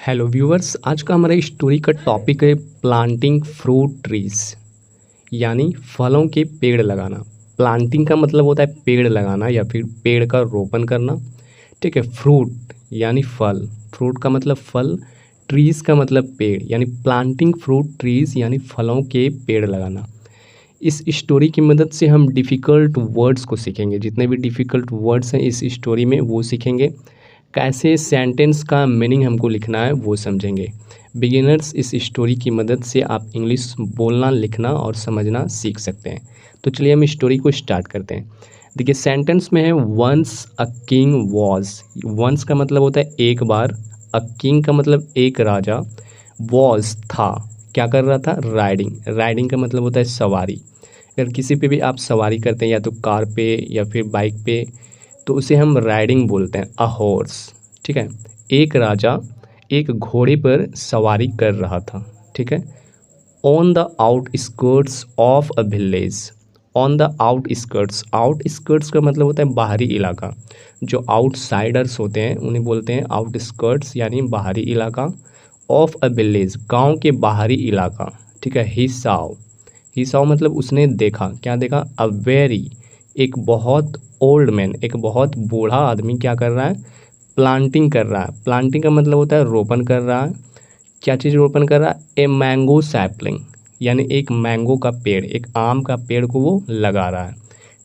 Hello viewers, आज का हमारा स्टोरी का टॉपिक है प्लांटिंग फ्रूट ट्रीज, यानी फलों के पेड़ लगाना। प्लांटिंग का मतलब होता है पेड़ लगाना या फिर पेड़ का रोपण करना। ठीक है। फ्रूट यानी फल, फ्रूट का मतलब फल, ट्रीज का मतलब पेड़, यानी प्लांटिंग फ्रूट ट्रीज यानी फलों के पेड़ लगाना। इस स्टोरी की मदद से हम डिफ़िकल्ट वर्ड्स को सीखेंगे। जितने भी डिफ़िकल्ट वर्ड्स हैं इस स्टोरी में वो सीखेंगे। कैसे सेंटेंस का मीनिंग हमको लिखना है वो समझेंगे। बिगिनर्स, इस स्टोरी की मदद से आप इंग्लिश बोलना, लिखना और समझना सीख सकते हैं। तो चलिए हम स्टोरी को स्टार्ट करते हैं। देखिए सेंटेंस में है once a king was. Once का मतलब होता है एक बार, अ किंग का मतलब एक राजा, वॉज था, क्या कर रहा था, राइडिंग। राइडिंग का मतलब होता है सवारी। अगर किसी पे भी आप सवारी करते हैं या तो कार पे या फिर बाइक पे, तो उसे हम राइडिंग बोलते हैं, अ हॉर्स। ठीक है। एक राजा एक घोड़े पर सवारी कर रहा था। ठीक है। On the outskirts of a village. On the outskirts, outskirts का मतलब होता है बाहरी इलाका। जो आउटसाइडर्स होते हैं उन्हें बोलते हैं आउटस्कर्ट्स, यानी बाहरी इलाका। ऑफ अ विलेज, गांव के बाहरी इलाका। ठीक है। ही साव मतलब उसने देखा, क्या देखा, अ वेरी, एक बहुत ओल्ड मैन, एक बहुत बूढ़ा आदमी क्या कर रहा है, प्लांटिंग कर रहा है। प्लांटिंग का मतलब होता है रोपण कर रहा है। क्या चीज़ रोपण कर रहा है, ए मैंगो सैपलिंग, यानी एक मैंगो का पेड़, एक आम का पेड़ को वो लगा रहा है।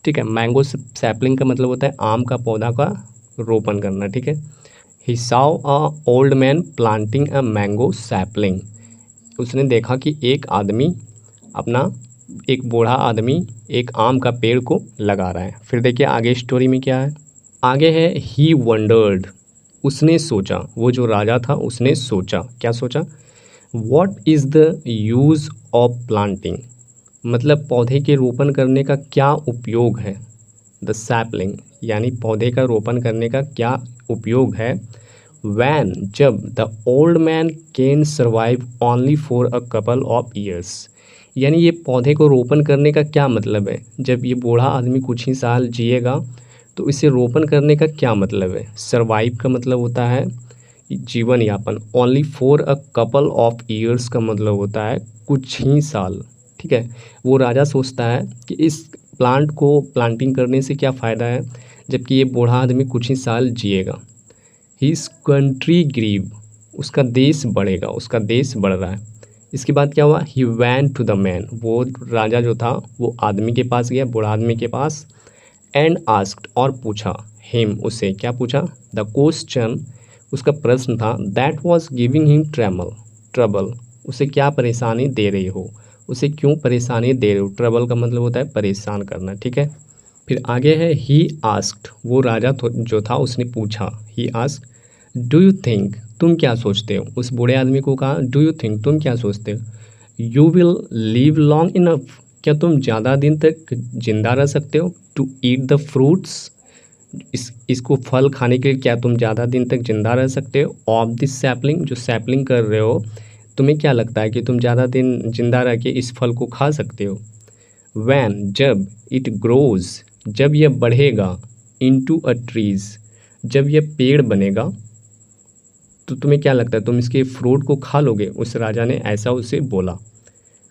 ठीक है। मैंगो सैपलिंग का मतलब होता है आम का पौधा का रोपण करना। ठीक है। He saw a old man planting a mango sapling. उसने देखा कि एक आदमी अपना, एक बूढ़ा आदमी एक आम का पेड़ को लगा रहा है। फिर देखिए आगे स्टोरी में क्या है। आगे है ही वंडर्ड, उसने सोचा, वो जो राजा था उसने सोचा, क्या सोचा, what is the use of planting, मतलब पौधे के रोपण करने का क्या उपयोग है। द सैपलिंग, यानी पौधे का रोपण करने का क्या उपयोग है। वैन, जब, the old man can survive only for a couple of years, यानी ये पौधे को रोपण करने का क्या मतलब है। जब ये बूढ़ा आदमी कुछ ही साल जिएगा तो इसे रोपण करने का क्या मतलब है। सर्वाइव का मतलब होता है जीवन यापन, only for a couple of years का मतलब होता है कुछ ही साल। ठीक है। वो राजा सोचता है कि इस प्लांट को प्लांटिंग करने से क्या फ़ायदा है जबकि ये बूढ़ा आदमी कुछ ही साल जिएगा। हिज कंट्री ग्रीव, उसका देश बढ़ेगा, उसका देश बढ़ रहा है। इसके बाद क्या हुआ, ही वैन टू द मैन, वो राजा जो था वो आदमी के पास गया, बूढ़ा आदमी के पास। एंड आस्क्ड, और पूछा, हिम, उसे, क्या पूछा, द क्वेश्चन, उसका प्रश्न था, that was giving him trouble, उसे क्या परेशानी दे रही हो, उसे क्यों परेशानी दे रही हो। ट्रबल का मतलब होता है परेशान करना। ठीक है। फिर आगे है ही आस्क्ड, वो राजा जो था उसने पूछा, he asked, do you think, तुम क्या सोचते हो। उस बूढ़े आदमी को कहा, डू यू थिंक, तुम क्या सोचते हो, you will live long enough, क्या तुम ज़्यादा दिन तक जिंदा रह सकते हो, टू ईट द फ्रूट्स, इसको फल खाने के लिए क्या तुम ज़्यादा दिन तक जिंदा रह सकते हो। ऑफ दिस सैपलिंग, जो सैपलिंग कर रहे हो, तुम्हें क्या लगता है कि तुम ज़्यादा दिन जिंदा रह के इस फल को खा सकते हो। वैन, जब, इट ग्रोज, जब यह बढ़ेगा, इनटू अ ट्रीज, जब यह पेड़ बनेगा, तो तुम्हें क्या लगता है तुम इसके फ्रूट को खा लोगे। उस राजा ने ऐसा उसे बोला।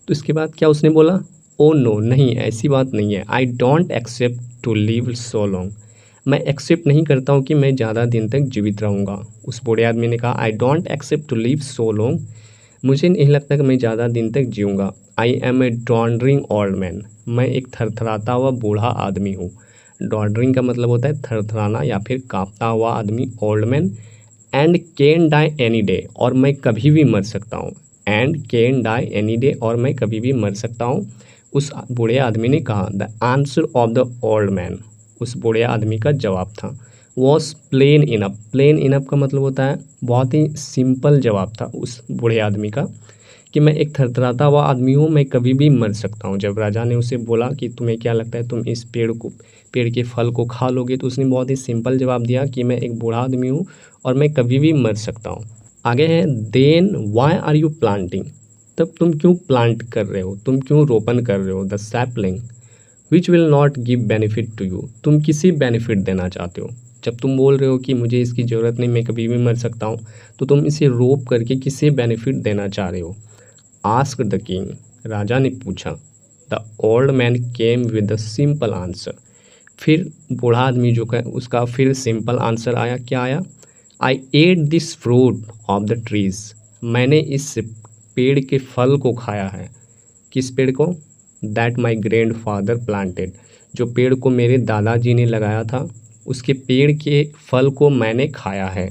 तो इसके बाद क्या उसने बोला, ओ नो, नहीं, ऐसी बात नहीं है। I don't accept to live so long, मैं एक्सेप्ट नहीं करता हूँ कि मैं ज़्यादा दिन तक जीवित रहूँगा। उस बूढ़े आदमी ने कहा, I don't accept to live so long, मुझे नहीं लगता कि मैं ज़्यादा दिन तक जीऊँगा। I am a doddering old man, मैं एक थरथराता हुआ बूढ़ा आदमी हूँ। डॉन्डरिंग का मतलब होता है थरथराना या फिर काँपता हुआ आदमी, old man. And can die any day, और मैं कभी भी मर सकता हूँ। And can die any day, और मैं कभी भी मर सकता हूँ। उस बूढ़े आदमी ने कहा, the answer of the old man, उस बूढ़े आदमी का जवाब था, was plain enough. Plain enough का मतलब होता है बहुत ही सिंपल जवाब था उस बूढ़े आदमी का, कि मैं एक थरथराता हुआ आदमी हूँ, मैं कभी भी मर सकता हूँ। जब राजा ने उसे बोला कि तुम्हें क्या लगता है तुम इस पेड़ के फल को खा लोगे, तो उसने बहुत ही सिंपल जवाब दिया कि मैं एक बूढ़ा आदमी हूँ और मैं कभी भी मर सकता हूँ। आगे है, then why are you planting, तब तुम क्यों प्लांट कर रहे हो, तुम क्यों रोपण कर रहे हो। The sapling which will not give benefit to you, तुम किसी बेनिफिट देना चाहते हो। जब तुम बोल रहे हो कि मुझे इसकी ज़रूरत नहीं, मैं कभी भी मर सकता हूँ, तो तुम इसे रोप करके किसे बेनिफिट देना चाह रहे हो? आस्क्ड द किंग, राजा ने पूछा। The old man came with the simple answer, फिर बूढ़ा आदमी जो है उसका फिर सिंपल आंसर आया। क्या आया? I ate this fruit of the trees, मैंने इस पेड़ के फल को खाया है। किस पेड़ को? That my grand father planted, जो पेड़ को मेरे दादाजी ने लगाया था, उसके पेड़ के फल को मैंने खाया है।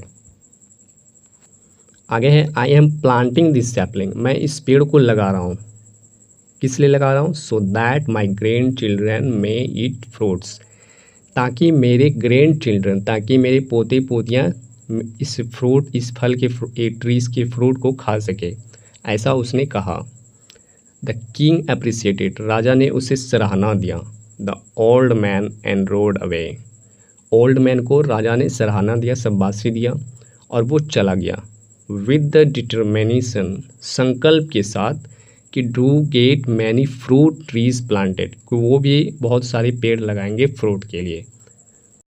आगे है I am planting this sapling, मैं इस पेड़ को लगा रहा हूँ। किस लिए लगा रहा हूँ? So that my grand children may eat fruits, ताकि मेरे ग्रैंड चिल्ड्रन, ताकि मेरे पोते पोतियाँ इस फल के ट्रीज़ के फ्रूट को खा सके, ऐसा उसने कहा। द किंग अप्रिसिएटेड, राजा ने उसे सराहना दिया। The old man and road away, old man को राजा ने सराहना दिया, शाबाशी दिया और वो चला गया। विद द डिटर्मिनेशन, संकल्प के साथ कि do get many fruit trees planted, वो भी बहुत सारे पेड़ लगाएंगे फ्रूट के लिए।